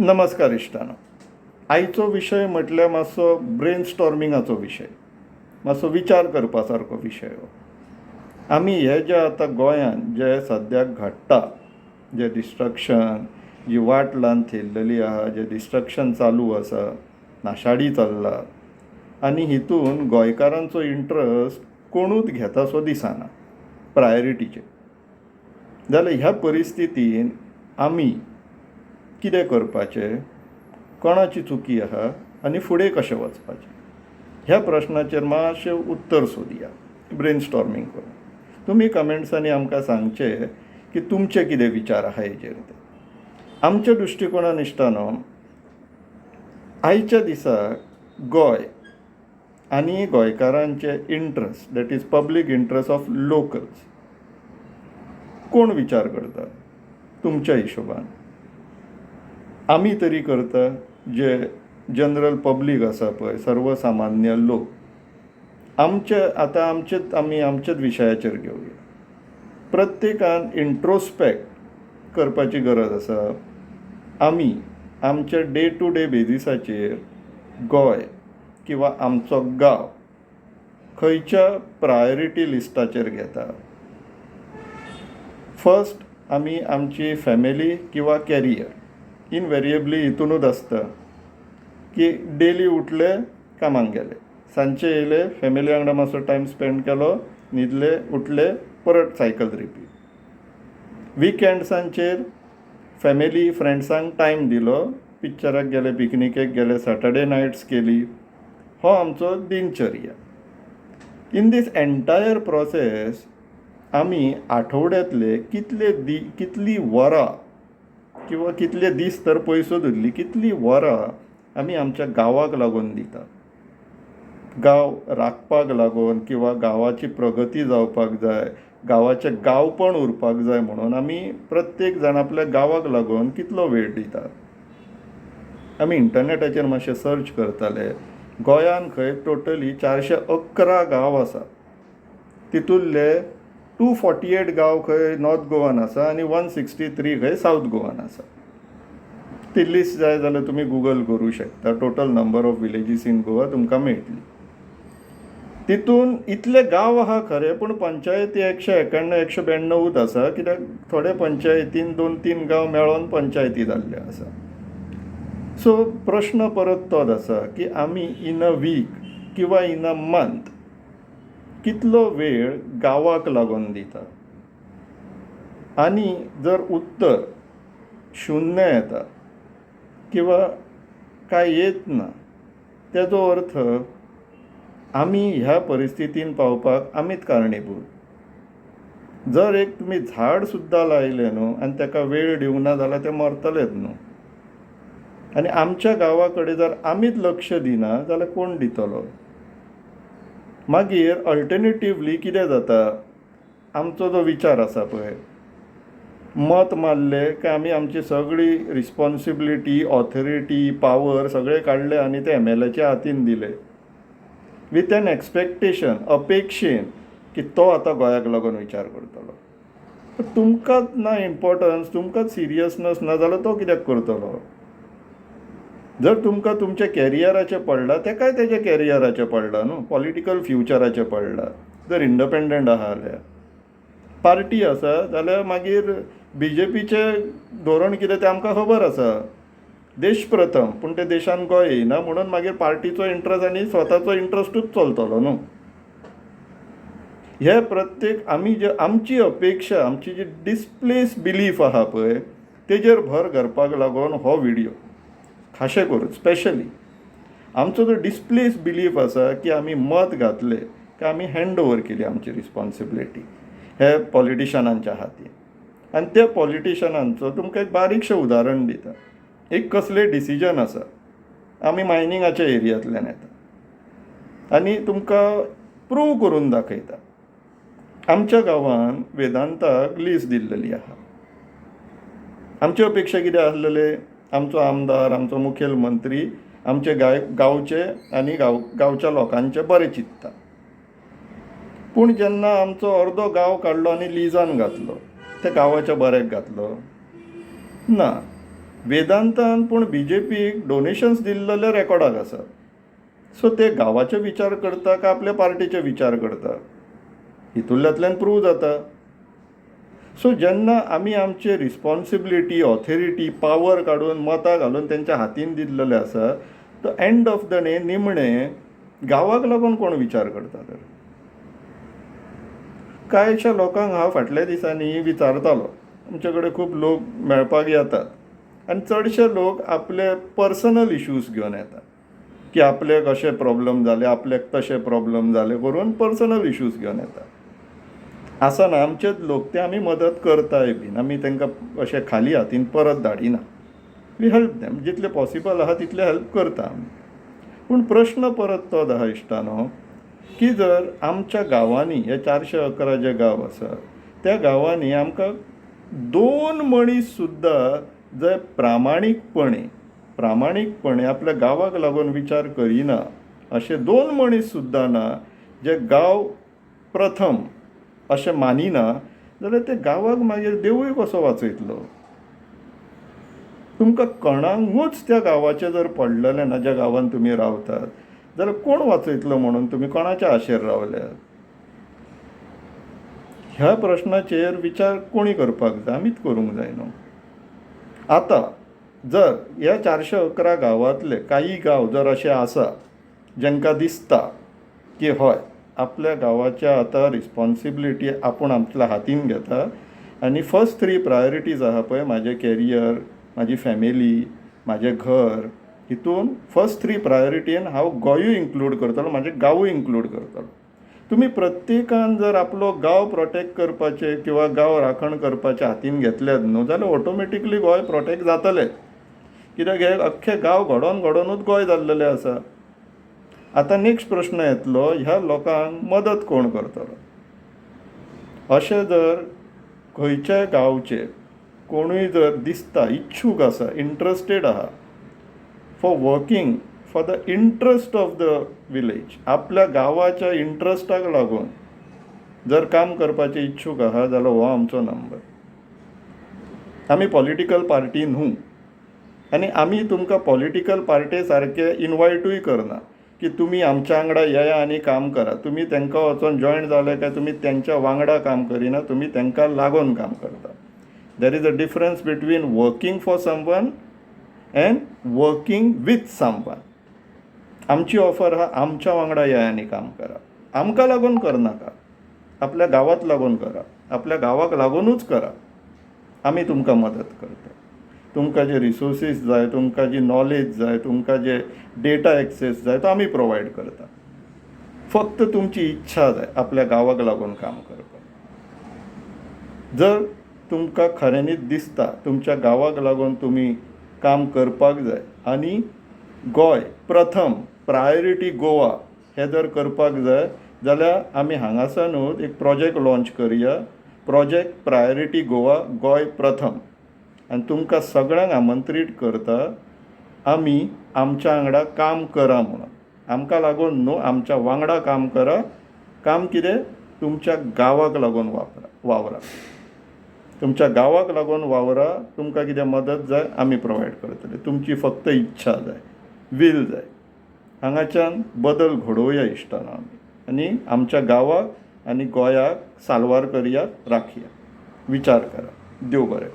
नमस्कार इश्टानो. आयचो विशय म्हटल्यार मातसो ब्रेन स्टॉर्मिंगाचो विशय, मातसो विचार करपा सारको विशय हो. आमी हे जे आतां गोंयांत जे सद्याक घडटा, जे डिस्ट्रक्शन, जी वाट लावन थेयल्लेली आहा, जे डिस्ट्रक्शन चालू आसा, नाशाडी चल्ला, आनी हितून गोंयकारांचो इंट्रस्ट कोणूच घेतासो दिसना प्रायोरिटीचेर. जाल्यार ह्या परिस्थितीन आमी कितें करपाचें, कोणाची चुकी आहा आनी फुडें कशें वचपाचें, ह्या प्रश्नाचेर मातशें उत्तर सोदया ब्रेन स्टॉर्मींग करून. तुमी कमेंट्सांनी आमकां सांगचें की तुमचे कितें विचार आहा हेजेर ते. आमच्या दृश्टिकोनान इश्टानो, आयच्या दिसाक गोंय आनी गोंयकारांचे interest, that is public interest of locals, कोण विचार करता तुमच्या हिशोबान? आमी तरी करता, जे जनरल पब्लीक आसा पळय, सर्वसामान्य लोक. आमी आमच्याच विशयाचेर घेवया. प्रत्येकान इंट्रोस्पेक्ट करपाची गरज आसा. आमी आमच्या डे टू डे बेजिसाचेर गोंय किंवा आमचो गांव खंयच्या प्रायोरिटी लिस्टाचेर घेता. फर्स्ट आमी आमची फॅमिली किंवा कॅरियर. इनवेरिएबली हितूनूच आसता की डेली उठले, कामाक गेले, सांजचे येयले, फॅमिली वांगडा मातसो टायम स्पेंड केलो, न्हिदले, उठले, परत सायकल रिपीट. विकेंड्सांचेर फॅमिली फ्रेंड्सांक टायम दिलो, पिक्चराक गेले, पिकनिकेक गेले, सॅटर्डे नायट्स केली. हो आमचो दिनचर्या. इन दीस एंटायर प्रोसेस आमी आठवड्यांतले कितली वरां किंवा कितले दीस तर पयसूच उरली, कितली वरां आमी आमच्या गांवाक लागून दिता. गांव राखपाक लागून किंवा गांवाची प्रगती जावपाक जाय, गांवाचें गांवपण उरपाक जाय म्हणून आमी प्रत्येक जाण आपल्या गांवाक लागून कितलो वेळ दिता. आमी इंटरनेटाचेर मातशें सर्च करताले. गोंयान खंय टोटली 411 गांव आसा. तितूंतले 248 गांव खंय नॉर्थ गोवान आसा आनी 163 खंय सावथ गोवान आसा. ती लिस्ट जाय जाल्यार तुमी गुगल करूं शकता. Total number of villages in Goa तुमकां मेळटली. तितून इतले गांव आहा खरे, पूण पंचायती 191 192 आसा, कित्याक थोडे पंचायतीन 2-3 गांव मेळोन पंचायती जाल्ले आसा. सो प्रश्न परत तोच आसा की आमी इन अ वीक किंवा इन अ मंथ कितलो वेळ गांवाक लागून दिता. आनी जर उत्तर 0 येता किंवा काय येत ना, तेजो अर्थ आमी ह्या परिस्थितीन पावपाक आमीच कारणीभूत. जर एक तुमी झाड सुद्दां लायलें न्हू आनी ताका वेळ दिवंक ना जाल्यार ते मरतलेच न्हू. आनी आमच्या गांवा कडेन जर आमीच लक्ष दिना जाल्यार कोण दितलो? मागीर अल्टरनेटिवली कितें जाता, आमचो जो विचार आसा पळय, मत मारलें काय आमी आमची सगळी रिस्पॉन्सिबिलिटी, ऑथॉरिटी, पावर सगळें काडलें आनी ते MLAच्या हातीन दिले, विथ एन एक्सपेक्टेशन, अपेक्षेन की तो आतां गोंयाक लागून विचार करतलो. तुमकांच ना इम्पॉर्टन्स, तुमकांच सिरियसनस ना जाल्यार तो कित्याक करतलो? जर तुमकां तुमच्या कॅरियराचें पडलां, तेकाय तेच्या कॅरियराचें पडलां न्हू, पॉलिटिकल फ्युचराचें पडलां. जर इंडिपेंडंट आहा जाल्यार, पार्टी आसा जाल्यार मागीर BJPचें धोरण कितें तें आमकां खबर आसा. देश प्रथम, पूण ते देशान गोंय येयना म्हणून मागीर पार्टीचो इंट्रस्ट आनी स्वताचो इंट्रस्टूच चलतलो न्हू. हे प्रत्येक आमची अपेक्षा, आमची जी डिस्प्लेस बिलीफ आहा पळय, तेजेर भर घालपाक लागून हो व्हिडियो खाशें करून स्पेशली. आमचो जो डिस्प्लेस बिलीफ आसा की आमी मत घातले की आमी हँड ओवर केली आमची रिस्पॉन्सिबिलिटी हे पॉलिटिशनांच्या हातीन. आनी त्या पॉलिटिशनांचो तुमकां एक बारीकशें उदाहरण दिता. एक कसलें डिसिजन आसा, आमी मायनिंगाच्या एरियांतल्यान येता आनी तुमकां प्रूव करून दाखयता. आमच्या गांवान वेदांताक लीज दिल्लेली आहा. आमची अपेक्षा कितें आसलेले, आमचो आमदार, आमचो मुखेलमंत्री आमचे गांवचे आनी गांवच्या लोकांचे बरें चिंतता. पूण जेन्ना आमचो अर्दो गांव काडलो आनी लिजान घातलो, त्या गांवाच्या बऱ्याक घातलो ना. वेदांतान पूण BJPक डोनेशन्स दिल्लेले रेकॉर्डाक आसा. सो ते गांवाचे विचार करता काय आपल्या पार्टीचे विचार करता हितूंतल्यान प्रूव जाता. सो जेन्ना आमी आमचे रिस्पॉन्सिबिलिटी, ऑथॉरिटी, पावर काडून मतां घालून तेंच्या हातीन दिल्लेले आसा, तो एंड ऑफ द डे निमणे गांवाक लागून कोण विचार करता तर? कांयशा लोकांक हांव फाटल्या दिसांनी विचारतालो. आमचे कडेन खूब लोक मेळपाक येतात आनी चडशे लोक आपले पर्सनल इश्यूज घेवन येतात की आपल्याक अशे प्रॉब्लम जाले, आपल्याक तशे प्रॉब्लम जाले करून पर्सनल इश्यूज घेवन येतात. आसना आमचेच लोक ते आमी मदत करताय बीन. आमी तांकां अशे खाली हातीन परत धाडिना. We help them. जितले पॉसिबल आहा तितले हेल्प करता आमी. पूण प्रश्न परत तोच आहा इश्टानो की जर आमच्या गांवांनी हे 411 जे गांव आसा त्या गांवांनी आमकां 2 मनीस सुद्दां जे प्रामाणीकपणे आपल्या गांवाक लागून विचार करिना अशे 2 मनीस सुद्दां ना जे गांव प्रथम अशें मानिना, जाल्यार ते गांवाक मागीर देवूय कसो वाचयतलो? तुमकां कोणाकूच त्या गांवाचें जर पडलेलें ना ज्या गांवांत तुमी रावतात, जाल्यार कोण वाचयतलो म्हणून तुमी कोणाच्या आशेर रावल्यात? ह्या प्रश्नाचेर विचार कोणी करपाक जाय? आमीच करूंक जाय न्हू. आतां जर ह्या 411 गांवांतले काही गांव जर अशे आसा जेंकां दिसता की हय आपल्या गांवाच्या आतां रिस्पॉन्सिबिलिटी आपूण आपल्या हातीन घेता आनी फर्स्ट 3 प्रायोरिटीज आहा पळय, म्हाजें कॅरियर, म्हाजी फॅमिली, म्हाजें घर, हितून फर्स्ट 3 प्रायोरिटीन हांव गोंयूय इन्क्लूड करतलो, म्हाजें गांवूय इन्क्लूड करतलो. तुमी प्रत्येकान जर आपलो गांव प्रोटेक्ट करपाचे किंवा गांव राखण करपाचे हातीन घेतलेत न्हू जाल्यार ऑटोमॅटिकली गोंय प्रोटेक्ट जातलें. कित्याक हे अख्खे गांव घडोवनूच गोंय जाल्लेलें आसा. आतां नेक्स्ट प्रश्न येतलो, ह्या लोकांक मदत कोण करतलो? अशें जर खंयच्याय गांवचे कोणूय जर दिसता इच्छूक आसा, इंट्रस्टेड आहा for working for the interest of the village, आपल्या गांवाच्या इंट्रस्टाक लागून जर काम करपाचे इच्छूक आहा जाल्यार हो आमचो नंबर. आमी पॉलिटिकल पार्टी न्हू आनी आमी तुमकां पॉलिटिकल पार्टे सारके इनवायटूय करना की तुमी आमच्या वांगडा येया आनी काम करा. तुमी तांकां वचोन जॉयन जाले काय तुमी तेंच्या वांगडा काम करिना, तुमी तांकां लागून काम करता. There is a difference between working for someone end working with someone. आमची ऑफर आहा आमच्या वांगडा येया आनी काम करा. आमकां लागून करनाका, आपल्या गांवाक लागून करा, आपल्या गांवाक लागूनूच करा. आमी तुमकां मदत करता. तुमकां जे रिसोर्सीस जाय, तुमकां जी नॉलेज जाय, तुमकां जे डेटा एक्सेस जाय तो आमी प्रोवायड करता. फक्त तुमची इच्छा जाय आपल्या गांवाक लागून काम करपाक. जर तुमकां खऱ्यांनीच दिसता तुमच्या गांवाक लागून तुमी काम करपाक जाय आनी गोंय प्रथम प्रायोरिटी गोवा हे जर करपाक जाय जाल्यार आमी हांगासनूच एक प्रोजेक्ट लॉन्च करुया, प्रोजेक्ट प्रायोरिटी गोवा गोंय प्रथम. आनी तुमकां सगळ्यांक आमंत्रीत करता आमी आमच्या वांगडा काम करा म्हणून. आमकां लागून न्हू, आमच्या वांगडा काम करा. काम कितें? तुमच्या गांवाक लागून वावरा. तुमच्या गांवाक लागून वावरा. तुमकां कितें मदत जाय आमी प्रोवायड करतले. तुमची फक्त इच्छा जाय, वील जाय. हांगाच्यान बदल घडोवया इश्टानो आमी आनी आमच्या गांवाक आनी गोंयाक साल्वार करया, राखया. विचार करा. देव बरें.